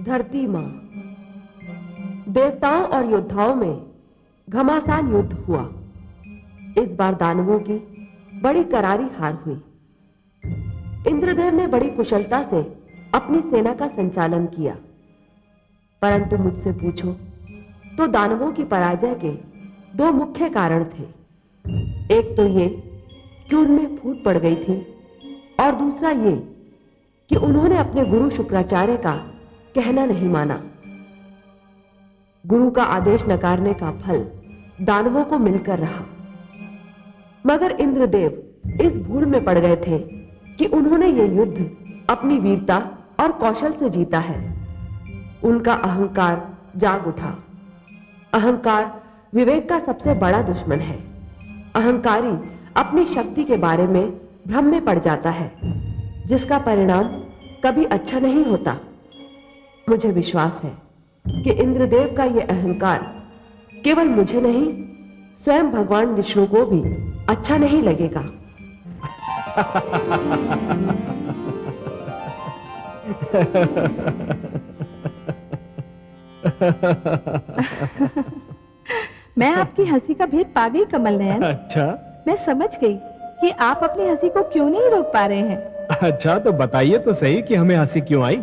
धरती मां। देवताओं और योद्धाओं में घमासान युद्ध हुआ। इस बार दानवों की बड़ी करारी हार हुई। इंद्रदेव ने बड़ी कुशलता से अपनी सेना का संचालन किया, परंतु मुझसे पूछो तो दानवों की पराजय के दो मुख्य कारण थे। एक तो ये कि उनमें फूट पड़ गई थी, और दूसरा ये कि उन्होंने अपने गुरु शुक्राचार्य का कहना नहीं माना। गुरु का आदेश नकारने का फल दानवों को मिलकर रहा, मगर इंद्रदेव इस भूल में पड़ गए थे कि उन्होंने ये युद्ध अपनी वीरता और कौशल से जीता है। उनका अहंकार जाग उठा। अहंकार विवेक का सबसे बड़ा दुश्मन है। अहंकारी अपनी शक्ति के बारे में भ्रम में पड़ जाता है, जिसका परिणाम कभी अच्छा नहीं होता। मुझे विश्वास है कि इंद्रदेव का यह अहंकार केवल मुझे नहीं, स्वयं भगवान विष्णु को भी अच्छा नहीं लगेगा। मैं आपकी हंसी का भेद पा गई कमल नयन। अच्छा, मैं समझ गई कि आप अपनी हंसी को क्यों नहीं रोक पा रहे हैं। अच्छा, तो बताइए तो सही कि हमें हंसी क्यों आई।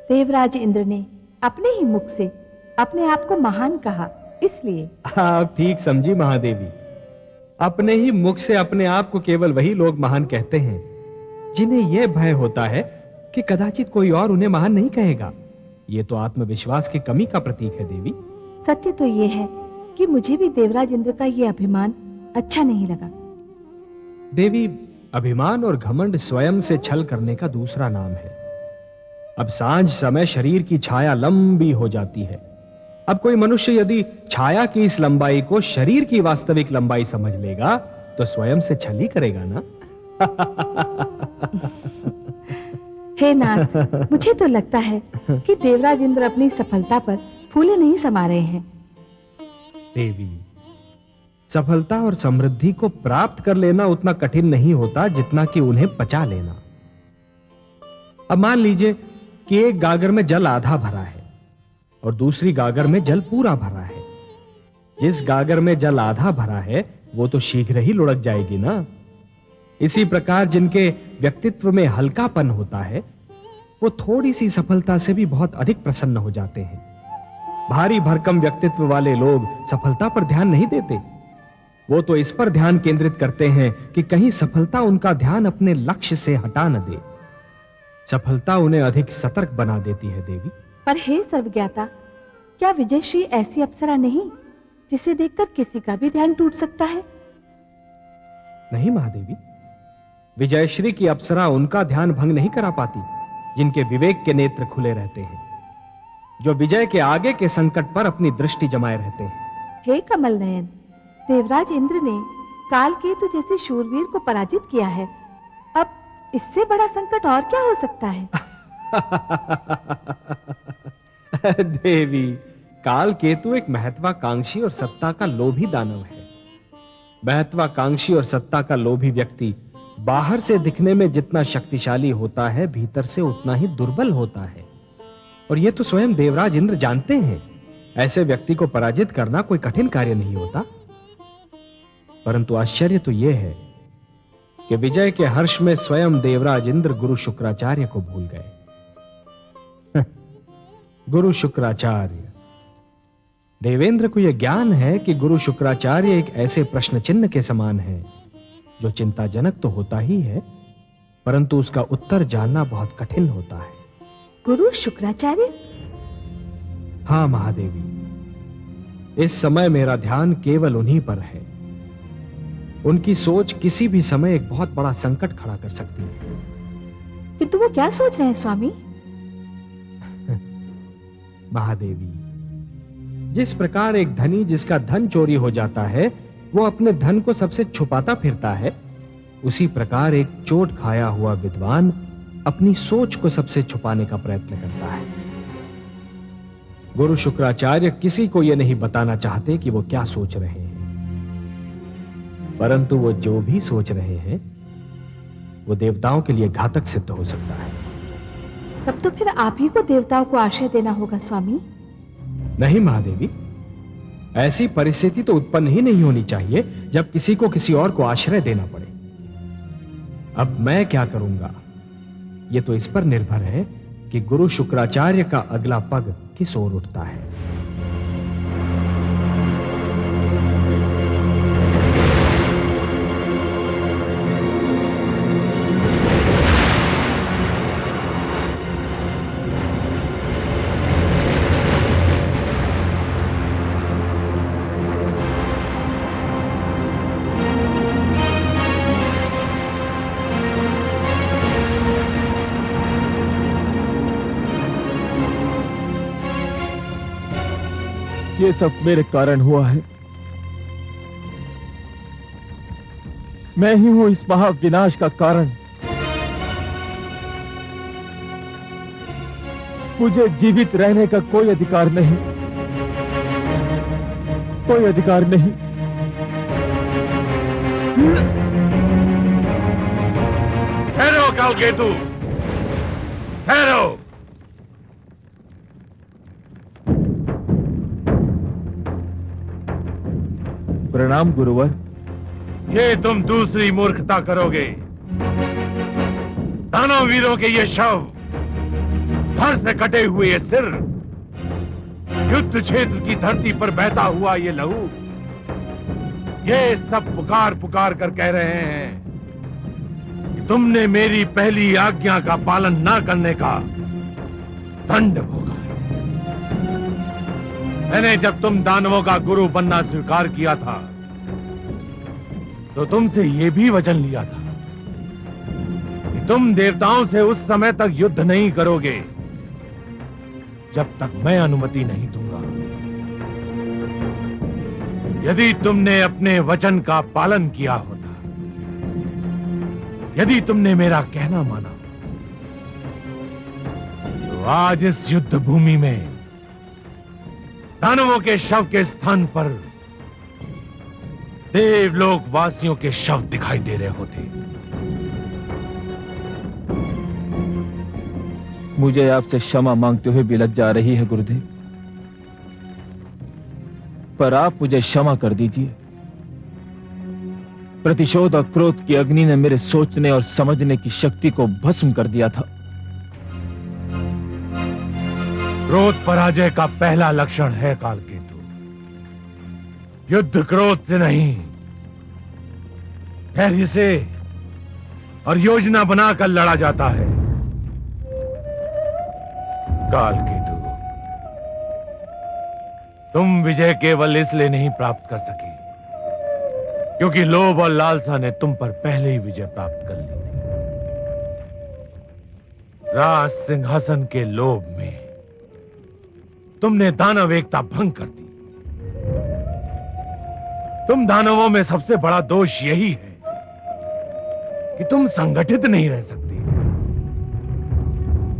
देवराज इंद्र ने अपने ही मुख से अपने आप को महान कहा, इसलिए। आप ठीक समझी महादेवी। अपने ही मुख से अपने आप को केवल वही लोग महान कहते हैं जिन्हें यह भय होता है कि कदाचित कोई और उन्हें महान नहीं कहेगा। ये तो आत्मविश्वास की कमी का प्रतीक है देवी। सत्य तो ये है कि मुझे भी देवराज इंद्र का ये अभिमान अच्छा नहीं लगा। देवी, अभिमान और घमंड स्वयं से छल करने का दूसरा नाम है। अब सांझ समय शरीर की छाया लंबी हो जाती है। अब कोई मनुष्य यदि छाया की इस लंबाई को शरीर की वास्तविक लंबाई समझ लेगा तो स्वयं से छल ही करेगा ना। हे नाथ, मुझे तो लगता है कि देवराज इंद्र अपनी सफलता पर फूले नहीं समा रहे हैं। देवी, सफलता और समृद्धि को प्राप्त कर लेना उतना कठिन नहीं होता जितना कि उन्हें पचा लेना। अब मान लीजिए कि एक गागर में जल आधा भरा है और दूसरी गागर में जल पूरा भरा है। जिस गागर में जल आधा भरा है वो तो शीघ्र ही लुढ़क जाएगी ना। इसी प्रकार जिनके व्यक्तित्व में हल्कापन होता है वो थोड़ी सी सफलता से भी बहुत अधिक प्रसन्न हो जाते हैं। भारी भरकम व्यक्तित्व वाले लोग सफलता पर ध्यान नहीं देते। वो तो इस पर ध्यान केंद्रित करते हैं कि कहीं सफलता उनका ध्यान अपने लक्ष्य से हटा न दे। सफलता उन्हें अधिक सतर्क बना देती है देवी। पर हे सर्वज्ञाता, क्या विजयश्री ऐसी अप्सरा नहीं जिसे देखकर किसी का भी ध्यान टूट सकता है? नहीं महादेवी, विजयश्री की अप्सरा उनका ध्यान भंग नहीं करा पाती जिनके विवेक के नेत्र खुले रहते हैं, जो विजय के आगे के संकट पर अपनी दृष्टि जमाए रहते हैं। हे कमल नयन, देवराज इंद्र ने कालकेतु जैसे शूरवीर को पराजित किया है। अब इससे बड़ा संकट और क्या हो सकता है? देवी, कालकेतु एक महत्वाकांक्षी और सत्ता का लोभी दानव है। महत्वाकांक्षी और सत्ता का लोभी व्यक्ति बाहर से दिखने में जितना शक्तिशाली होता है, भीतर से उतना ही दुर्बल होता है। और यह तो स्वयं देवराज इंद्र जानते हैं। ऐसे व्यक्ति को पराजित करना कोई कठिन कार्य नहीं होता। परंतु आश्चर्य तो यह है कि विजय के हर्ष में स्वयं देवराज इंद्र गुरु शुक्राचार्य को भूल गए। गुरु शुक्राचार्य। देवेंद्र को यह ज्ञान है कि गुरु शुक्राचार्य एक ऐसे प्रश्न चिन्ह के समान है जो चिंताजनक तो होता ही है, परंतु उसका उत्तर जानना बहुत कठिन होता है। गुरु शुक्राचार्य? हां महादेवी, इस समय मेरा ध्यान केवल उन्हीं पर है। उनकी सोच किसी भी समय एक बहुत बड़ा संकट खड़ा कर सकती है। किंतु वो क्या सोच रहे हैं स्वामी? महादेवी, जिस प्रकार एक धनी जिसका धन चोरी हो जाता है वो अपने धन को सबसे छुपाता फिरता है, उसी प्रकार एक चोट खाया हुआ विद्वान अपनी सोच को सबसे छुपाने का प्रयत्न करता है। गुरु शुक्राचार्य किसी को यह नहीं बताना चाहते कि वो क्या सोच रहे हैं, परंतु वो जो भी सोच रहे हैं वो देवताओं के लिए घातक सिद्ध हो सकता है। तब तो फिर आप ही को देवताओं को आश्रय देना होगा स्वामी। नहीं महादेवी, ऐसी परिस्थिति तो उत्पन्न ही नहीं होनी चाहिए जब किसी को किसी और को आश्रय देना पड़े। अब मैं क्या करूंगा, यह तो इस पर निर्भर है कि गुरु शुक्राचार्य का अगला पग किस ओर उठता है। ये सब मेरे कारण हुआ है। मैं ही हूं इस महाविनाश का कारण। मुझे जीवित रहने का कोई अधिकार नहीं, कोई अधिकार नहीं। ठहरो कालकेतु, ठहरो। प्रणाम गुरुवर। ये तुम दूसरी मूर्खता करोगे। दानव वीरों के ये शव, धड़ से कटे हुए ये सिर, युद्ध क्षेत्र की धरती पर बहता हुआ ये लहू, ये सब पुकार पुकार कर कह रहे हैं कि तुमने मेरी पहली आज्ञा का पालन ना करने का दंड भोगा है। मैंने जब तुम दानवों का गुरु बनना स्वीकार किया था तो तुमसे यह भी वचन लिया था कि तुम देवताओं से उस समय तक युद्ध नहीं करोगे जब तक मैं अनुमति नहीं दूंगा। यदि तुमने अपने वचन का पालन किया होता, यदि तुमने मेरा कहना माना, तो आज इस युद्ध भूमि में दानवों के शव के स्थान पर देवलोक वासियों के शव दिखाई दे रहे होते। मुझे आपसे क्षमा मांगते हुए भी लज्जा आ रही है गुरुदेव, पर आप मुझे क्षमा कर दीजिए। प्रतिशोध और क्रोध की अग्नि ने मेरे सोचने और समझने की शक्ति को भस्म कर दिया था। क्रोध पराजय का पहला लक्षण है कालकेतु। युद्ध क्रोध से नहीं, धैर्य से और योजना बनाकर लड़ा जाता है। कालकेतु, तुम विजय केवल इसलिए नहीं प्राप्त कर सके क्योंकि लोभ और लालसा ने तुम पर पहले ही विजय प्राप्त कर ली थी। राज सिंहासन के लोभ में तुमने दानव एकता भंग कर दी। तुम दानवों में सबसे बड़ा दोष यही है कि तुम संगठित नहीं रह सकते।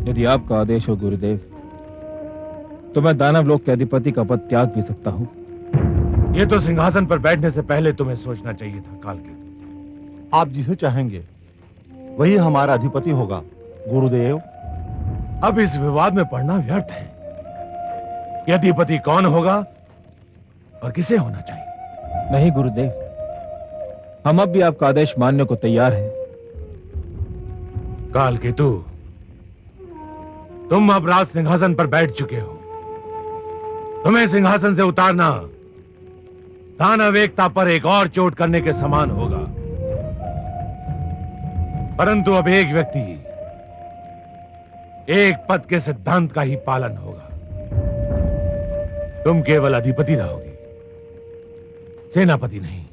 यदि आपका आदेश हो गुरुदेव, तो मैं दानव लोक के अधिपति का पद त्याग भी सकता हूं। यह तो सिंहासन पर बैठने से पहले तुम्हें सोचना चाहिए था कालकेतु। आप जिसे चाहेंगे वही हमारा अधिपति होगा गुरुदेव। अब इस विवाद में पड़ना व्यर्थ है। यह अधिपति कौन होगा और किसे होना चाहिए? नहीं गुरुदेव, हम अब भी आपका आदेश मानने को तैयार हैं। कालकेतु, तुम अब राज सिंहासन पर बैठ चुके हो। तुम्हें सिंहासन से उतारना दानव एकता पर एक और चोट करने के समान होगा। परंतु अब एक व्यक्ति, एक पद के सिद्धांत का ही पालन होगा। तुम केवल अधिपति रहोगे, सेनापति नहीं।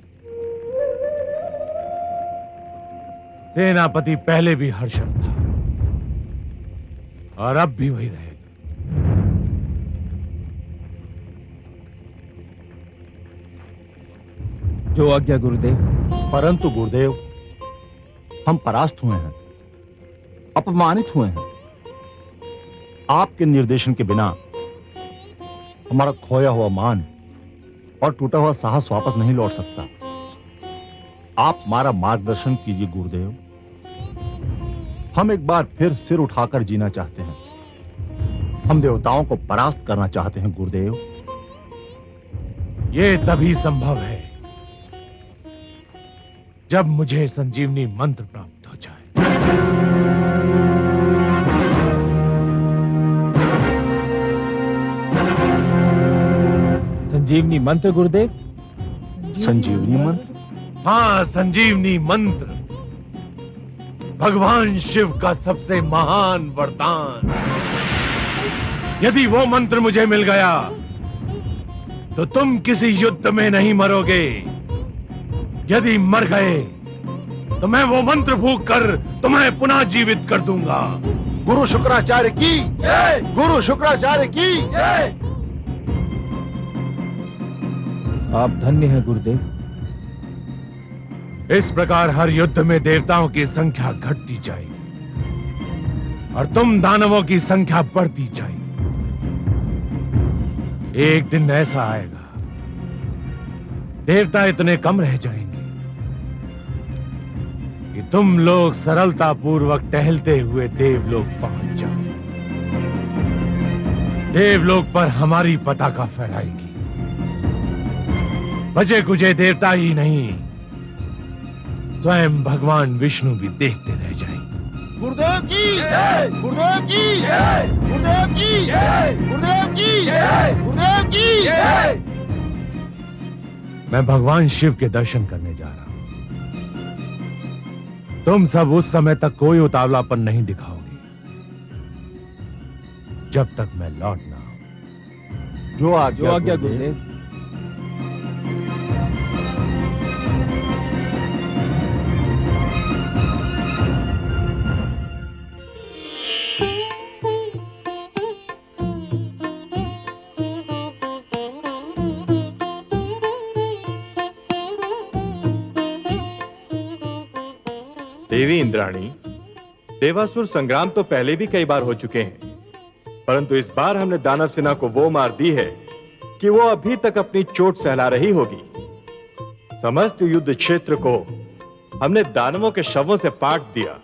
सेनापति पहले भी हर्षद था और अब भी वही रहेगा। जो आज्ञा गुरुदेव। परंतु गुरुदेव, हम परास्त हुए हैं, अपमानित हुए हैं। आपके निर्देशन के बिना हमारा खोया हुआ मान और टूटा हुआ साहस वापस नहीं लौट सकता। आप हमारा मार्गदर्शन कीजिए गुरुदेव। हम एक बार फिर सिर उठाकर जीना चाहते हैं। हम देवताओं को परास्त करना चाहते हैं गुरुदेव। ये तभी संभव है जब मुझे संजीवनी मंत्र प्राप्त हो जाए। संजीवनी मंत्र गुरुदेव? संजीवनी मंत्र? हाँ, संजीवनी मंत्र भगवान शिव का सबसे महान वरदान। यदि वो मंत्र मुझे मिल गया तो तुम किसी युद्ध में नहीं मरोगे। यदि मर गए तो मैं वो मंत्र फूंक कर तुम्हें पुनः जीवित कर दूंगा। गुरु शुक्राचार्य की जय! गुरु शुक्राचार्य की जय! आप धन्य हैं गुरुदेव। इस प्रकार हर युद्ध में देवताओं की संख्या घटती जाएगी और तुम दानवों की संख्या बढ़ती जाएगी। एक दिन ऐसा आएगा, देवता इतने कम रह जाएंगे कि तुम लोग सरलता पूर्वक टहलते हुए देवलोक पहुंच जाओ। देवलोक पर हमारी पताका फहराएगी। बचे कुचे देवता ही नहीं, स्वयं भगवान विष्णु भी देखते रह जाएंगे। गुरुदेव की जय! गुरुदेव की जय! गुरुदेव की जय! गुरुदेव की जय! गुरुदेव की जय! मैं भगवान शिव के दर्शन करने जा रहा हूं। तुम सब उस समय तक कोई उतावलापन नहीं दिखाओगे जब तक मैं लौट ना आऊं। जो आज्ञा गुरुदेव। देवी इंद्राणी, देवासुर संग्राम तो पहले भी कई बार हो चुके हैं, परंतु इस बार हमने दानव सेना को वो मार दी है कि वो अभी तक अपनी चोट सहला रही होगी। समस्त युद्ध क्षेत्र को हमने दानवों के शवों से पाट दिया।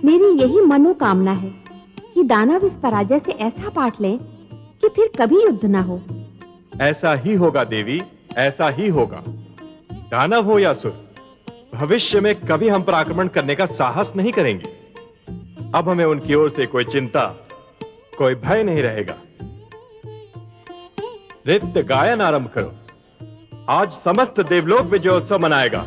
मेरी यही मनोकामना है कि दानव इस पराजय से ऐसा पाट लें कि फिर कभी युद्ध ना हो। ऐसा ही होगा देवी, ऐसा ही होगा। दानव हो या असुर, भविष्य में कभी हम पर आक्रमण करने का साहस नहीं करेंगे। अब हमें उनकी ओर से कोई चिंता, कोई भय नहीं रहेगा। नृत्य गायन आरंभ करो। आज समस्त देवलोक विजयोत्सव मनाएगा।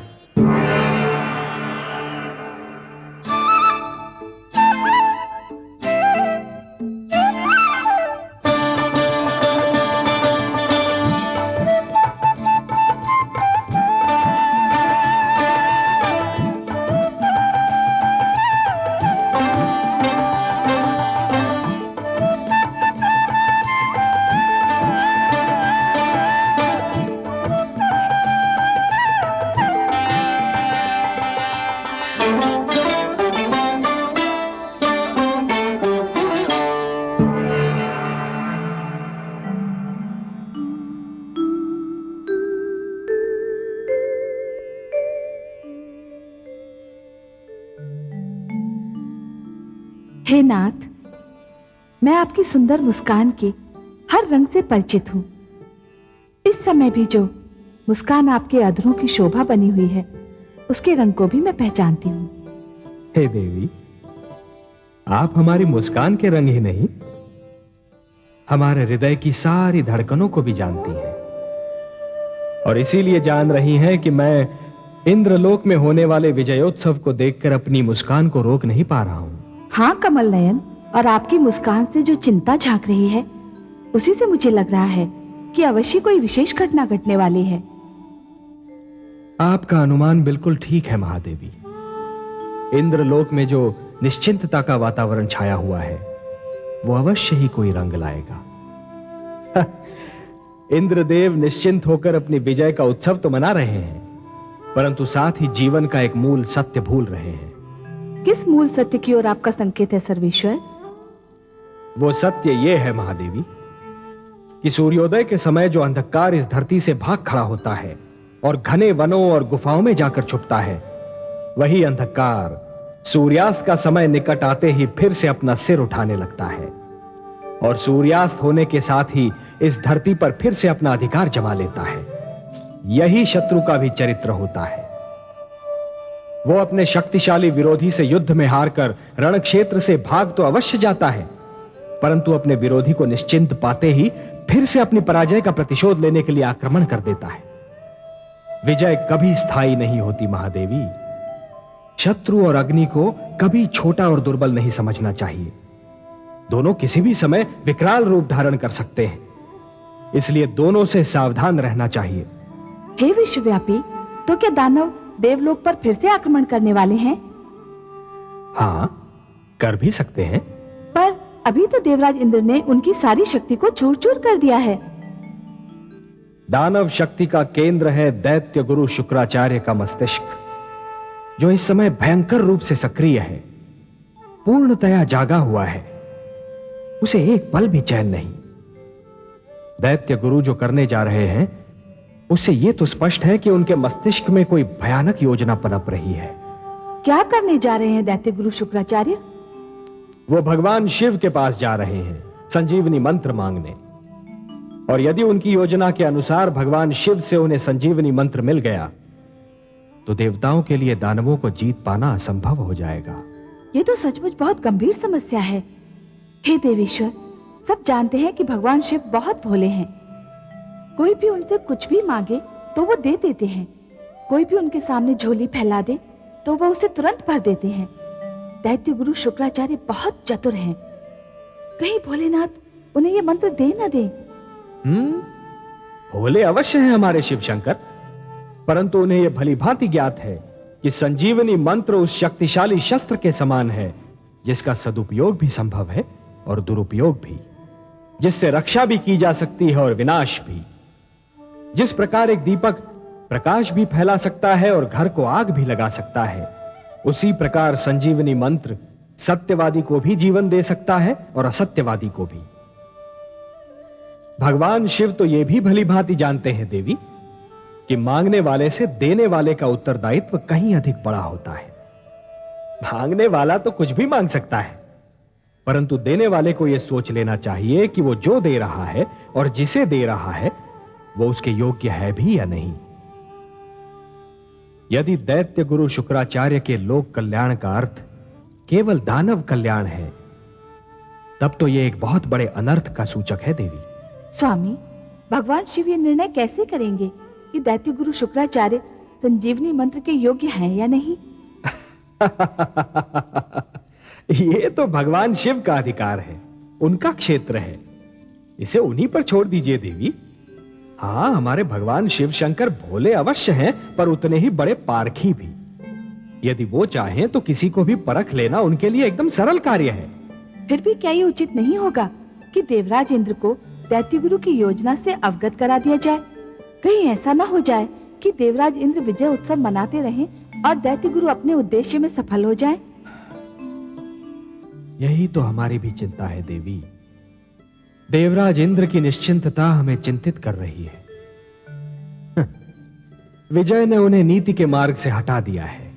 हे नाथ, मैं आपकी सुंदर मुस्कान के हर रंग से परिचित हूँ। इस समय भी जो मुस्कान आपके अधरों की शोभा बनी हुई है, उसके रंग को भी मैं पहचानती हूँ। हे देवी, आप हमारी मुस्कान के रंग ही नहीं, हमारे हृदय की सारी धड़कनों को भी जानती हैं और इसीलिए जान रही हैं कि मैं इंद्रलोक में होने वाले विजयोत्सव को देखकर अपनी मुस्कान को रोक नहीं पा रहा हूं। हाँ कमल नयन, और आपकी मुस्कान से जो चिंता झांक रही है, उसी से मुझे लग रहा है कि अवश्य कोई विशेष घटना घटने वाली है। आपका अनुमान बिल्कुल ठीक है महादेवी। इंद्रलोक में जो निश्चिंतता का वातावरण छाया हुआ है, वो अवश्य ही कोई रंग लाएगा। इंद्रदेव निश्चिंत होकर अपनी विजय का उत्सव तो मना रहे हैं, परंतु साथ ही जीवन का एक मूल सत्य भूल रहे हैं। किस मूल सत्य की ओर आपका संकेत है सर्वेश्वर? वो सत्य ये है महादेवी कि सूर्योदय के समय जो अंधकार इस धरती से भाग खड़ा होता है और घने वनों और गुफाओं में जाकर छुपता है, वही अंधकार सूर्यास्त का समय निकट आते ही फिर से अपना सिर उठाने लगता है और सूर्यास्त होने के साथ ही इस धरती पर फिर से अपना अधिकार जमा लेता है। यही शत्रु का भी चरित्र होता है। वो अपने शक्तिशाली विरोधी से युद्ध में हारकर रणक्षेत्र से भाग तो अवश्य जाता है, परंतु अपने विरोधी को निश्चिंत पाते ही फिर से अपनी पराजय का प्रतिशोध लेने के लिए आक्रमण कर देता है। विजय कभी स्थायी नहीं होती महादेवी। शत्रु और अग्नि को कभी छोटा और दुर्बल नहीं समझना चाहिए। दोनों किसी भी समय विकराल रूप धारण कर सकते हैं, इसलिए दोनों से सावधान रहना चाहिए। हे विश्वव्यापी, तो क्या दानव देवलोक पर फिर से आक्रमण करने वाले हैं? हां, कर भी सकते हैं। पर अभी तो देवराज इंद्र ने उनकी सारी शक्ति को चूर-चूर कर दिया है। दानव शक्ति का केंद्र है दैत्य गुरु शुक्राचार्य का मस्तिष्क, जो इस समय भयंकर रूप से सक्रिय है, पूर्णतया जागा हुआ है। उसे एक पल भी चैन नहीं। दैत्य गुरु जो करने जा रहे हैं, उससे यह तो स्पष्ट है कि उनके मस्तिष्क में कोई भयानक योजना पनप रही है। क्या करने जा रहे हैं दैत्य गुरु शुक्राचार्य? वो भगवान शिव के पास जा रहे हैं संजीवनी मंत्र मांगने, और यदि उनकी योजना के अनुसार भगवान शिव से उन्हें संजीवनी मंत्र मिल गया तो देवताओं के लिए दानवों को जीत पाना असंभव हो जाएगा। ये तो सचमुच बहुत गंभीर समस्या है। हे देवेश्वर, सब जानते हैं कि भगवान शिव बहुत भोले हैं। कोई भी उनसे कुछ भी मांगे तो वो दे देते हैं। कोई भी उनके सामने झोली फैला दे तो वो उसे तुरंत भर देते हैं। दैत्य गुरु शुक्राचार्य बहुत चतुर हैं। कहीं भोलेनाथ उन्हें ये मंत्र दे न दे। भोले अवश्य हैं हमारे शिव शंकर, परंतु उन्हें यह भली भांति ज्ञात है कि संजीवनी मंत्र उस शक्तिशाली शस्त्र के समान है जिसका सदुपयोग भी संभव है और दुरुपयोग भी, जिससे रक्षा भी की जा सकती है और विनाश भी। जिस प्रकार एक दीपक प्रकाश भी फैला सकता है और घर को आग भी लगा सकता है, उसी प्रकार संजीवनी मंत्र सत्यवादी को भी जीवन दे सकता है और असत्यवादी को भी। भगवान शिव तो यह भी भली भांति जानते हैं देवी कि मांगने वाले से देने वाले का उत्तरदायित्व कहीं अधिक बड़ा होता है। मांगने वाला तो कुछ भी मांग सकता है, परंतु देने वाले को यह सोच लेना चाहिए कि वो जो दे रहा है और जिसे दे रहा है वो उसके योग्य है भी या नहीं। यदि दैत्य गुरु शुक्राचार्य के लोक कल्याण का अर्थ केवल दानव कल्याण है, तब तो यह एक बहुत बड़े अनर्थ का सूचक है देवी। स्वामी, भगवान शिव ये निर्णय कैसे करेंगे कि दैत्य गुरु शुक्राचार्य संजीवनी मंत्र के योग्य हैं या नहीं? ये तो भगवान शिव का अधिकार है, उनका क्षेत्र है, इसे उन्हीं पर छोड़ दीजिए देवी। हाँ, हमारे भगवान शिव शंकर भोले अवश्य हैं, पर उतने ही बड़े पारखी भी। यदि वो चाहें तो किसी को भी परख लेना उनके लिए एकदम सरल कार्य है। फिर भी क्या ये उचित नहीं होगा कि देवराज इंद्र को दैत्य गुरु की योजना से अवगत करा दिया जाए? कहीं ऐसा ना हो जाए कि देवराज इंद्र विजय उत्सव मनाते रहें और दैत्य गुरु अपने उद्देश्य में सफल हो जाएं? यही तो हमारी भी चिंता है देवी। देवराज इंद्र की निश्चिंतता हमें चिंतित कर रही है। विजय ने उन्हें नीति के मार्ग से हटा दिया है।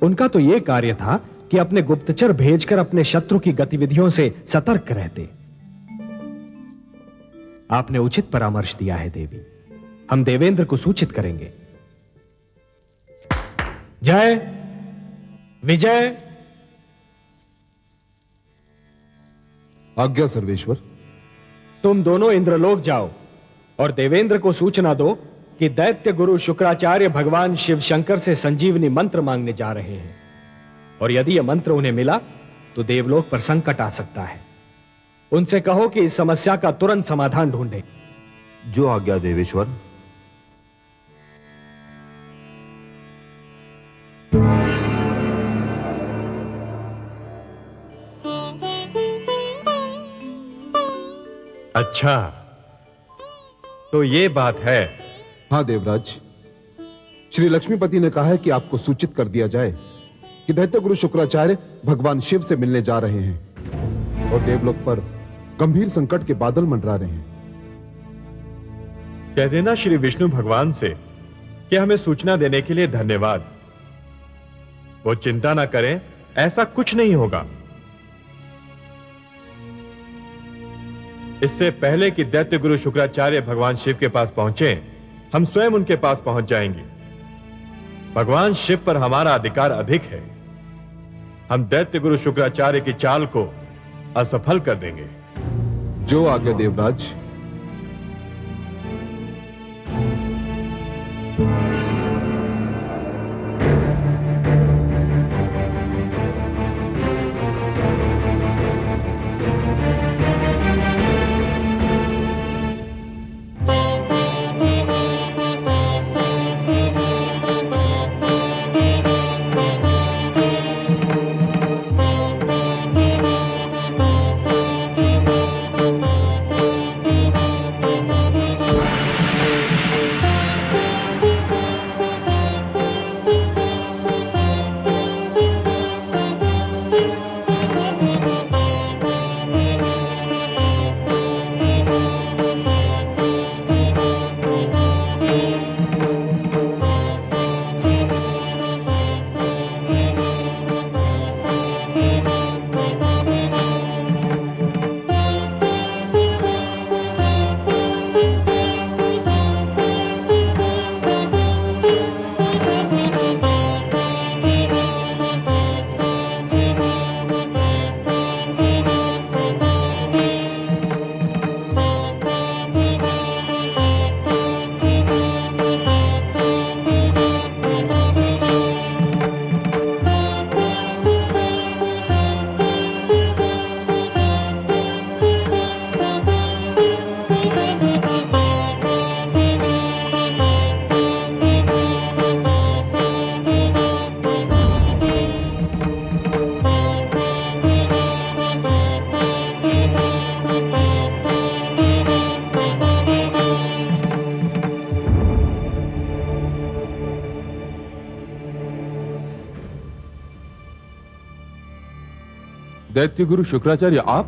उनका तो यह कार्य था कि अपने गुप्तचर भेजकर अपने शत्रु की गतिविधियों से सतर्क रहते। आपने उचित परामर्श दिया है देवी, हम देवेंद्र को सूचित करेंगे। जय विजय। आज्ञा सर्वेश्वर। तुम दोनों इंद्रलोक जाओ और देवेंद्र को सूचना दो कि दैत्य गुरु शुक्राचार्य भगवान शिव शंकर से संजीवनी मंत्र मांगने जा रहे हैं, और यदि यह मंत्र उन्हें मिला तो देवलोक पर संकट आ सकता है। उनसे कहो कि इस समस्या का तुरंत समाधान ढूंढें। जो आज्ञा देवेश्वर। अच्छा, तो ये बात है। हाँ देवराज, श्री लक्ष्मीपति ने कहा है कि आपको सूचित कर दिया जाए कि दैत्य गुरु शुक्राचार्य भगवान शिव से मिलने जा रहे हैं और देवलोक पर गंभीर संकट के बादल मंडरा रहे हैं। कह देना श्री विष्णु भगवान से कि हमें सूचना देने के लिए धन्यवाद। वो चिंता ना करें, ऐसा कुछ नहीं होगा। इससे पहले कि दैत्य गुरु शुक्राचार्य भगवान शिव के पास पहुंचे, हम स्वयं उनके पास पहुंच जाएंगे। भगवान शिव पर हमारा अधिकार अधिक है। हम दैत्य गुरु शुक्राचार्य की चाल को असफल कर देंगे। जो आज्ञा देवराज। दैत्य गुरु शुक्राचार्य आप?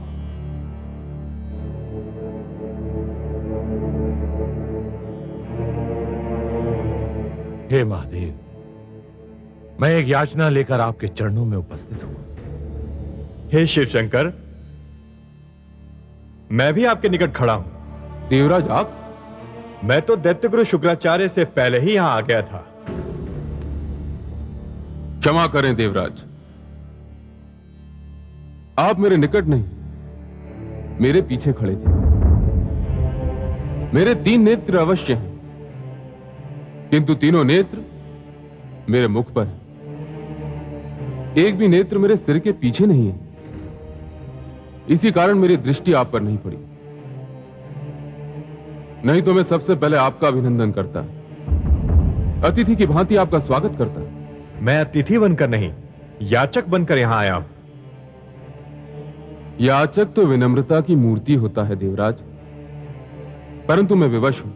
हे महादेव, मैं एक याचना लेकर आपके चरणों में उपस्थित हूं। हे शिव शंकर, मैं भी आपके निकट खड़ा हूं। देवराज आप? मैं तो दैत्य गुरु शुक्राचार्य से पहले ही यहां आ गया था। क्षमा करें देवराज, आप मेरे निकट नहीं, मेरे पीछे खड़े थे। मेरे 3 नेत्र अवश्य हैं, किंतु तीनों नेत्र मेरे मुख पर हैं। एक भी नेत्र मेरे सिर के पीछे नहीं है। इसी कारण मेरी दृष्टि आप पर नहीं पड़ी। नहीं तो मैं सबसे पहले आपका अभिनंदन करता, अतिथि की भांति आपका स्वागत करता। मैं अतिथि बनकर नहीं, याचक बनकर यहां आया हूं। याचक तो विनम्रता की मूर्ति होता है देवराज, परंतु मैं विवश हूं।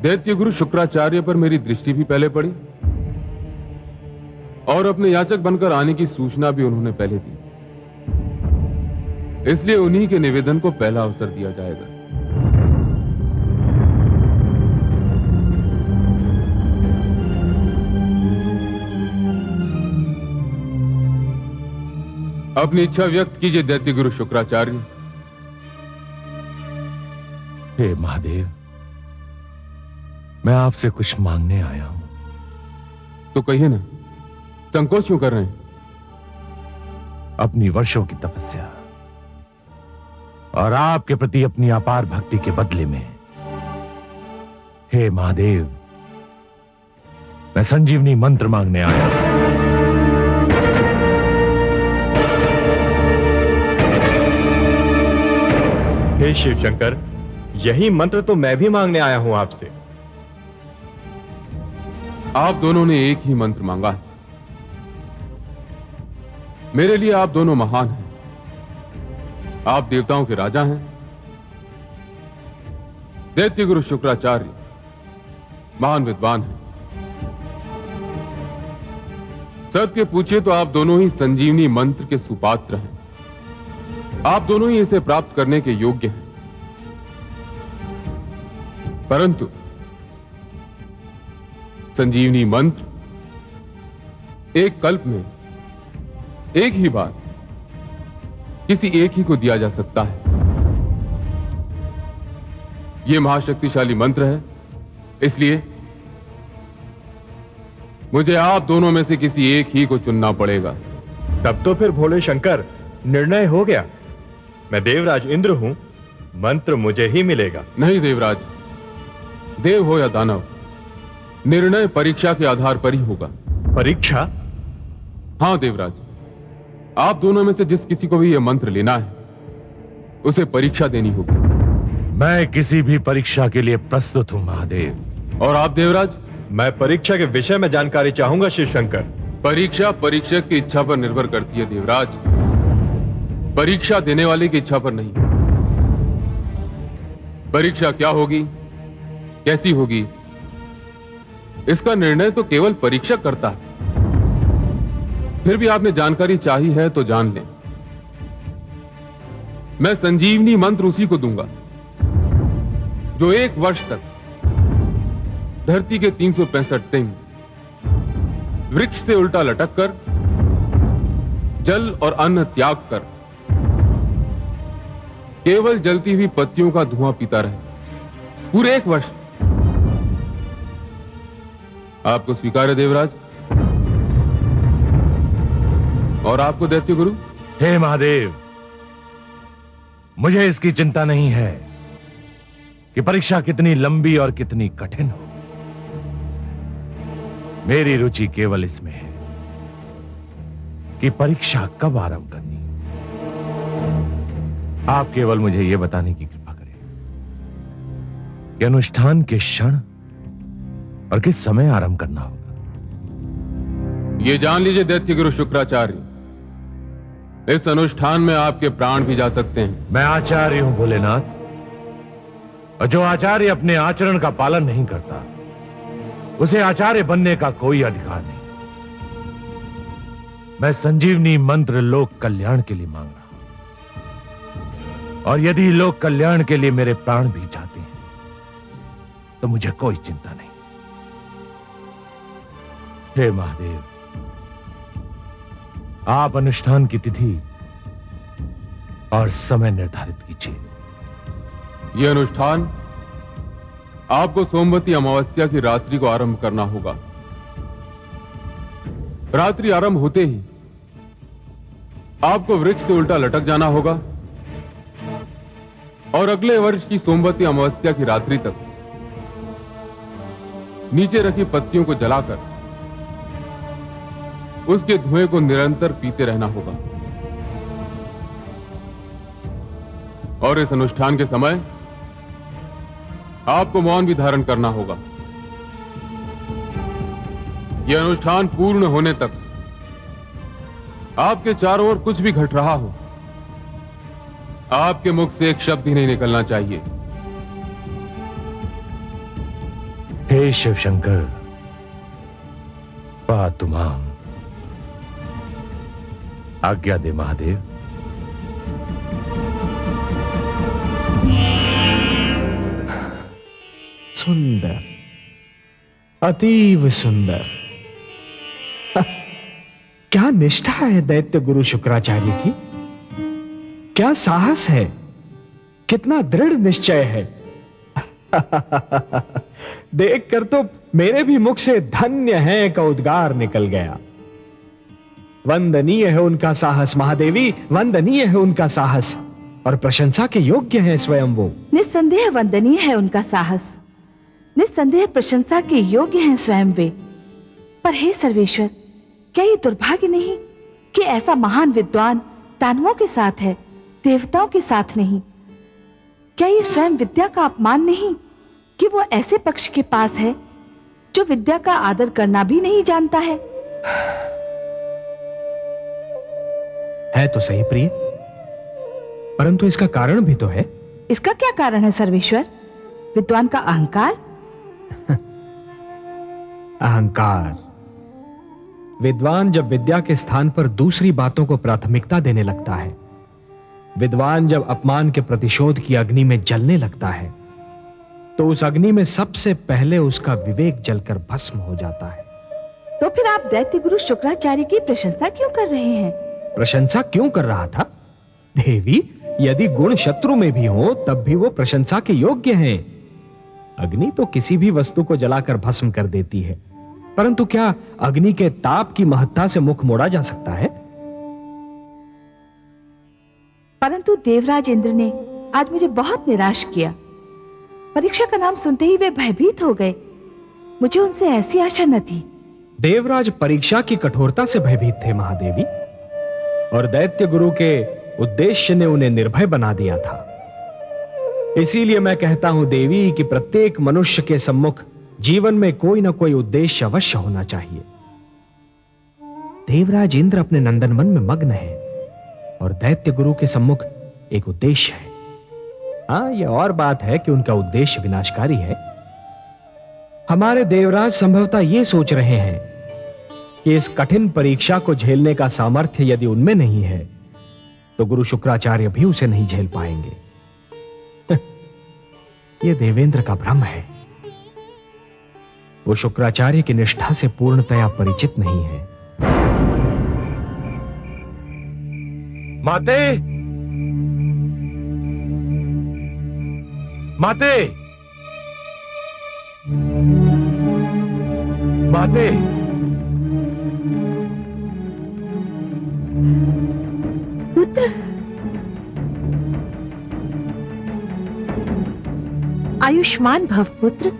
दैत्य गुरु शुक्राचार्य पर मेरी दृष्टि भी पहले पड़ी और अपने याचक बनकर आने की सूचना भी उन्होंने पहले दी, इसलिए उन्हीं के निवेदन को पहला अवसर दिया जाएगा। अपनी इच्छा व्यक्त कीजिए दैत्य गुरु शुक्राचार्य। हे महादेव, मैं आपसे कुछ मांगने आया हूं। तो कहिए ना, संकोच क्यों कर रहे हैं? अपनी वर्षों की तपस्या और आपके प्रति अपनी अपार भक्ति के बदले में, हे महादेव, मैं संजीवनी मंत्र मांगने आया हूं। हे शिव शंकर, यही मंत्र तो मैं भी मांगने आया हूं आपसे। आप दोनों ने एक ही मंत्र मांगा है। मेरे लिए आप दोनों महान हैं। आप देवताओं के राजा हैं। दैत्य गुरु शुक्राचार्य महान विद्वान हैं। सत्य पूछिए तो आप दोनों ही संजीवनी मंत्र के सुपात्र हैं। आप दोनों ही इसे प्राप्त करने के योग्य हैं। परंतु संजीवनी मंत्र एक कल्प में एक ही बार किसी एक ही को दिया जा सकता है। यह महाशक्तिशाली मंत्र है, इसलिए मुझे आप दोनों में से किसी एक ही को चुनना पड़ेगा। तब तो फिर भोले शंकर, निर्णय हो गया। मैं देवराज इंद्र हूं, मंत्र मुझे ही मिलेगा। नहीं देवराज, देव हो या दानव, निर्णय परीक्षा के आधार पर ही होगा। परीक्षा? हां देवराज, आप दोनों में से जिस किसी को भी यह मंत्र लेना है उसे परीक्षा देनी होगी। मैं किसी भी परीक्षा के लिए प्रस्तुत हूं महादेव। और आप देवराज? मैं परीक्षा के विषय में जानकारी चाहूंगा शिव शंकर। परीक्षा परीक्षक की इच्छा पर निर्भर करती है देवराज, परीक्षा देने वाले की इच्छा पर नहीं। परीक्षा क्या होगी, कैसी होगी, इसका निर्णय तो केवल परीक्षक करता है। फिर भी आपने जानकारी चाही है तो जान लें। मैं संजीवनी मंत्र उसी को दूंगा जो 1 वर्ष तक धरती के 365 दिन वृक्ष से उल्टा लटक कर, जल और अन्न त्याग कर, केवल जलती हुई पत्तियों का धुआं पीता रहे, पूरे 1 वर्ष। आपको स्वीकार है देवराज? और आपको दैत्य गुरु? हे महादेव, मुझे इसकी चिंता नहीं है कि परीक्षा कितनी लंबी और कितनी कठिन हो। मेरी रुचि केवल इसमें है कि परीक्षा कब आरंभ करनी। आप केवल मुझे यह बताने की कृपा करें कि अनुष्ठान के क्षण और किस समय आरंभ करना होगा। यह जान लीजिए दैत्य गुरु शुक्राचार्य, इस अनुष्ठान में आपके प्राण भी जा सकते हैं। मैं आचार्य हूं भोलेनाथ, और जो आचार्य अपने आचरण का पालन नहीं करता उसे आचार्य बनने का कोई अधिकार नहीं। मैं संजीवनी मंत्र लोक कल्याण के लिए मांग रहा हूं, और यदि लोक कल्याण के लिए मेरे प्राण भी जाते हैं तो मुझे कोई चिंता नहीं। हे महादेव, आप अनुष्ठान की तिथि और समय निर्धारित कीजिए। यह अनुष्ठान आपको सोमवती अमावस्या की रात्रि को आरंभ करना होगा। रात्रि आरंभ होते ही आपको वृक्ष से उल्टा लटक जाना होगा और अगले वर्ष की सोमवती अमावस्या की रात्रि तक नीचे रखी पत्तियों को जलाकर उसके धुएं को निरंतर पीते रहना होगा। और इस अनुष्ठान के समय आपको मौन भी धारण करना होगा। यह अनुष्ठान पूर्ण होने तक आपके चारों ओर कुछ भी घट रहा हो, आपके मुख से एक शब्द ही नहीं निकलना चाहिए। हे शिव शंकर, पातु मां, आज्ञा दे महादेव। सुंदर, अतीव सुंदर। क्या निष्ठा है दैत्य गुरु शुक्राचार्य की, क्या साहस है, कितना दृढ़ निश्चय है। देखकर तो मेरे भी मुख से धन्य है का उद्गार निकल गया। वंदनीय है उनका साहस महादेवी, वंदनीय है उनका साहस, और प्रशंसा के योग्य है स्वयं वो। निस्संदेह वंदनीय है उनका साहस, निस्संदेह प्रशंसा के योग्य हैं स्वयं वे। पर हे सर्वेश्वर, क्या ये दुर्भाग्य नहीं कि ऐसा महान विद्वान दानवों के साथ है, देवताओं के साथ नहीं? क्या ये स्वयं विद्या का अपमान नहीं कि वो ऐसे पक्ष के पास है जो विद्या का आदर करना भी नहीं जानता है? है तो सही प्रिय, परंतु इसका कारण भी तो है। इसका क्या कारण है सर्वेश्वर? विद्वान का अहंकार? अहंकार। विद्वान जब विद्या के स्थान पर दूसरी बातों को प्राथमिकता देने लगता है, विद्वान जब अपमान के प्रतिशोध की अग्नि में जलने लगता है, तो उस अग्नि में सबसे पहले उसका विवेक जलकर भस्म हो जाता है। तो फिर आप दैत्य गुरु शुक्राचार्य की प्रशंसा क्यों कर रहे हैं? प्रशंसा क्यों कर रहा था देवी? यदि गुण शत्रु में भी हो तब भी वो प्रशंसा के योग्य हैं। अग्नि तो किसी भी वस्तु को जलाकर भस्म कर देती है, परंतु क्या अग्नि के ताप की महत्ता से मुख मोड़ा जा सकता है? परंतु देवराज इंद्र ने आज मुझे बहुत निराश किया। परीक्षा का नाम सुनते ही वे भयभीत हो गए। मुझे उनसे ऐसी आशा न थी। देवराज परीक्षा की कठोरता से भयभीत थे महादेवी, और दैत्य गुरु के उद्देश्य ने उन्हें निर्भय बना दिया था। इसीलिए मैं कहता हूं देवी कि प्रत्येक मनुष्य के सम्मुख जीवन में कोई ना कोई उद्देश्य अवश्य होना चाहिए। देवराज इंद्र अपने नंदनवन में मग्न है और दैत्य गुरु के सम्मुख एक उद्देश्य है। हां, यह और बात है कि उनका उद्देश्य विनाशकारी है। हमारे देवराज संभवतः यह सोच रहे हैं कि इस कठिन परीक्षा को झेलने का सामर्थ्य यदि उनमें नहीं है तो गुरु शुक्राचार्य भी उसे नहीं झेल पाएंगे। यह देवेंद्र का भ्रम है। वो शुक्राचार्य की निष्ठा से पूर्णतया परिचित नहीं है। माते, माते, माते, पुत्र, आयुष्मान भव पुत्र।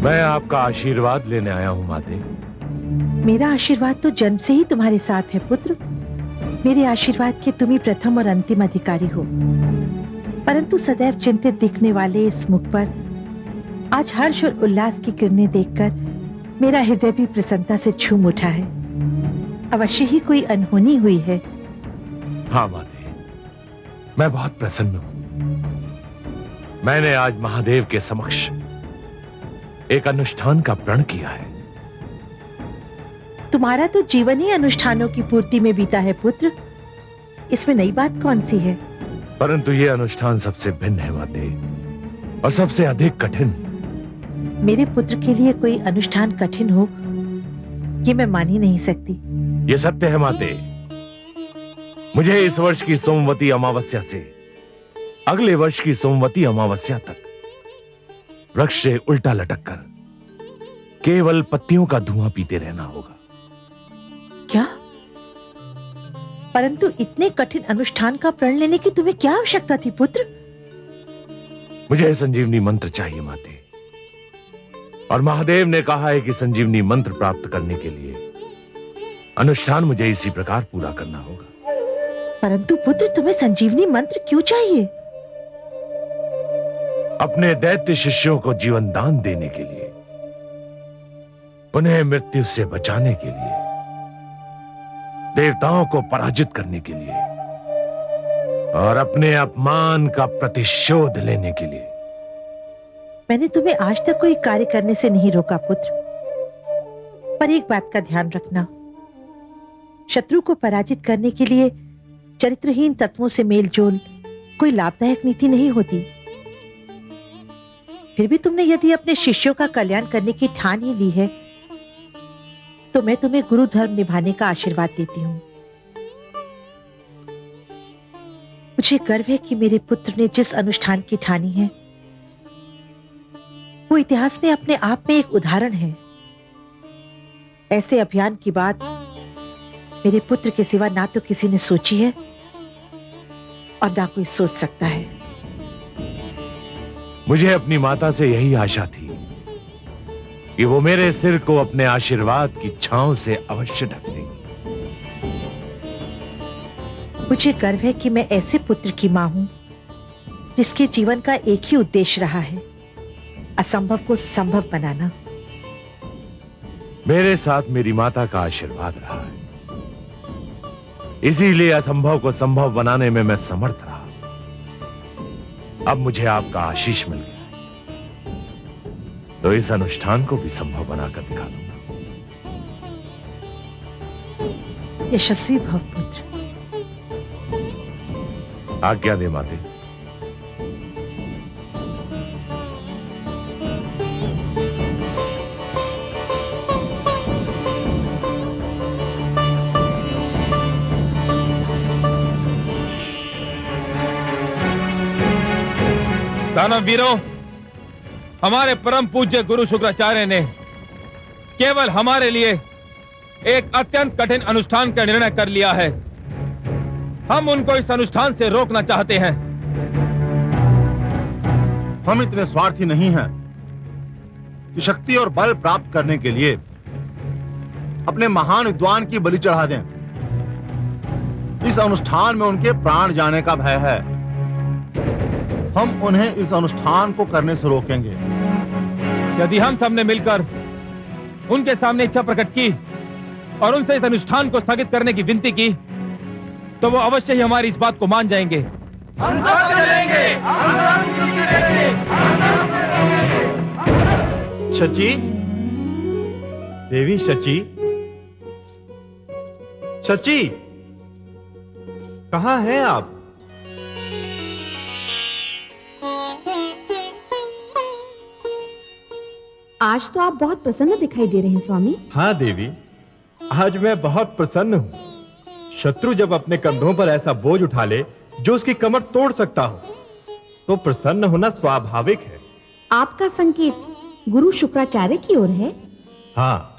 मैं आपका आशीर्वाद लेने आया हूं माते। मेरा आशीर्वाद तो जन्म से ही तुम्हारे साथ है पुत्र। मेरे आशीर्वाद के तुम ही प्रथम और अंतिम अधिकारी हो। परंतु सदैव चिंतित दिखने वाले इस मुख पर आज हर्ष और उल्लास की किरणें देखकर मेरा हृदय भी प्रसन्नता से झूम उठा है। अवश्य ही कोई अनहोनी हुई है। हाँ माते, मैं बहुत प्रसन्न हूं। मैंने आज महादेव के समक्ष एक अनुष्ठान का प्रण किया है। तुम्हारा तो जीवन ही अनुष्ठानों की पूर्ति में बीता है पुत्र। इसमें नई बात कौन सी है? परंतु यह अनुष्ठान सबसे भिन्न है माते, और सबसे अधिक कठिन। मेरे पुत्र के लिए कोई अनुष्ठान कठिन हो, ये मैं मान ही नहीं सकती। यह सत्य है माते। मुझे इस वर्ष की सोमवती अमावस्या से अगले वर्ष की सोमवती अमावस्या तक वृक्ष से उल्टा लटककर केवल पत्तियों का धुआं पीते रहना होगा। क्या? परंतु इतने कठिन अनुष्ठान का प्रण लेने की तुम्हें क्या आवश्यकता थी पुत्र? मुझे संजीवनी मंत्र चाहिए माते, और महादेव ने कहा है कि संजीवनी मंत्र प्राप्त करने के लिए अनुष्ठान मुझे इसी प्रकार पूरा करना होगा। परंतु पुत्र, तुम्हें संजीवनी मंत्र क्यों चाहिए? अपने दैत्य शिष्यों को जीवन दान देने के लिए, उन्हें मृत्यु से बचाने के लिए, देवताओं को पराजित करने के लिए और अपने अपमान का प्रतिशोध लेने के लिए। मैंने तुम्हें आज तक कोई कार्य करने से नहीं रोका पुत्र, पर एक बात का ध्यान रखना, शत्रु को पराजित करने के लिए चरित्रहीन तत्वों से मेलजोल कोई लाभदायक नीति नहीं होती। फिर भी तुमने यदि अपने शिष्यों का कल्याण करने की ठान ही ली है, तो मैं तुम्हें गुरु धर्म निभाने का आशीर्वाद देती हूं। मुझे गर्व है कि मेरे पुत्र ने जिस अनुष्ठान की ठानी है वो इतिहास में अपने आप में एक उदाहरण है। ऐसे अभियान की बात मेरे पुत्र के सिवा ना तो किसी ने सोची है और ना कोई सोच सकता है। मुझे अपनी माता से यही आशा थी कि वो मेरे सिर को अपने आशीर्वाद की छांव से अवश्य ढक देंगी। मुझे गर्व है कि मैं ऐसे पुत्र की मां हूं जिसके जीवन का एक ही उद्देश्य रहा है, असंभव को संभव बनाना। मेरे साथ मेरी माता का आशीर्वाद रहा है, इसीलिए असंभव को संभव बनाने में मैं समर्थ रहा। अब मुझे आपका आशीष मिल गया है, तो इस अनुष्ठान को भी संभव बनाकर दिखा दूंगा। यशस्वी भव पुत्र। आज्ञा दे माते। दानव वीरों, हमारे परम पूज्य गुरु शुक्राचार्य ने केवल हमारे लिए एक अत्यंत कठिन अनुष्ठान का निर्णय कर लिया है। हम उनको इस अनुष्ठान से रोकना चाहते हैं। हम इतने स्वार्थी नहीं हैं कि शक्ति और बल प्राप्त करने के लिए अपने महान विद्वान की बलि चढ़ा दें। इस अनुष्ठान में उनके प्राण जाने का भय है। हम उन्हें इस अनुष्ठान को करने से रोकेंगे। यदि हम सबने मिलकर उनके सामने इच्छा प्रकट की और उनसे इस अनुष्ठान को स्थगित करने की विनती की, तो वो अवश्य ही हमारी इस बात को मान जाएंगे। हम सब चलेंगे, हम सब मिलके रहेंगे, हम सब रहेंगे। शची, देवी शची, शची, कहाँ हैं आप? आज तो आप बहुत प्रसन्न दिखाई दे रहे हैं स्वामी। हाँ देवी, आज मैं बहुत प्रसन्न हूं। शत्रु जब अपने कंधों पर ऐसा बोझ उठा ले जो उसकी कमर तोड़ सकता हो, तो प्रसन्न होना स्वाभाविक है। आपका संकेत गुरु शुक्राचार्य की ओर है? हाँ,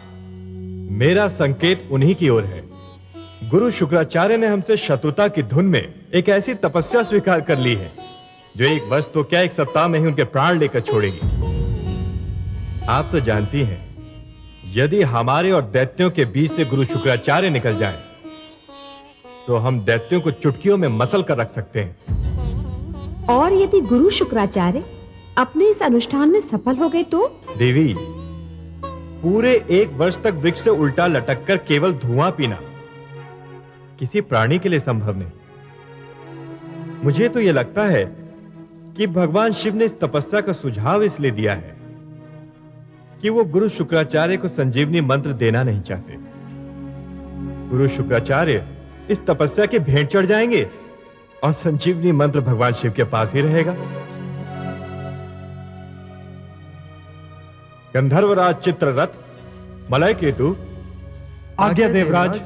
मेरा संकेत उन्हीं की ओर है। गुरु शुक्राचार्य ने हमसे शत्रुता की धुन में एक ऐसी तपस्या स्वीकार कर ली है जो एक वर्ष तो क्या, एक सप्ताह में ही उनके प्राण लेकर छोड़ेगी। आप तो जानती हैं, यदि हमारे और दैत्यों के बीच से गुरु शुक्राचार्य निकल जाएं, तो हम दैत्यों को चुटकियों में मसल कर रख सकते हैं। और यदि गुरु शुक्राचार्य अपने इस अनुष्ठान में सफल हो गए तो? देवी, पूरे एक वर्ष तक वृक्ष से उल्टा लटक कर केवल धुआं पीना किसी प्राणी के लिए संभव नहीं। मुझे तो यह लगता है कि भगवान शिव ने इस तपस्या का सुझाव इसलिए दिया है कि वो गुरु शुक्राचार्य को संजीवनी मंत्र देना नहीं चाहते। गुरु शुक्राचार्य इस तपस्या के भेंट चढ़ जाएंगे और संजीवनी मंत्र भगवान शिव के पास ही रहेगा। गंधर्वराज चित्ररथ, मलय केतु, आज्ञा देवराज।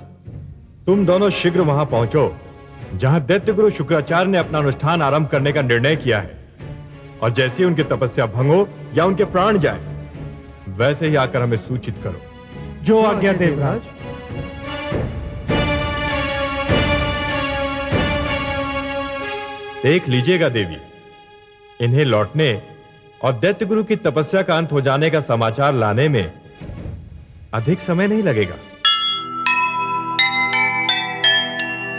तुम दोनों शीघ्र वहां पहुंचो जहां दैत्य गुरु शुक्राचार्य ने अपना अनुष्ठान आरंभ करने का निर्णय किया है, और जैसे ही उनकी तपस्या भंग हो या उनके प्राण जाए, वैसे ही आकर हमें सूचित करो। जो आज्ञा देवराज। देख लीजिएगा देवी, इन्हें लौटने और दैत्य गुरु की तपस्या का अंत हो जाने का समाचार लाने में अधिक समय नहीं लगेगा।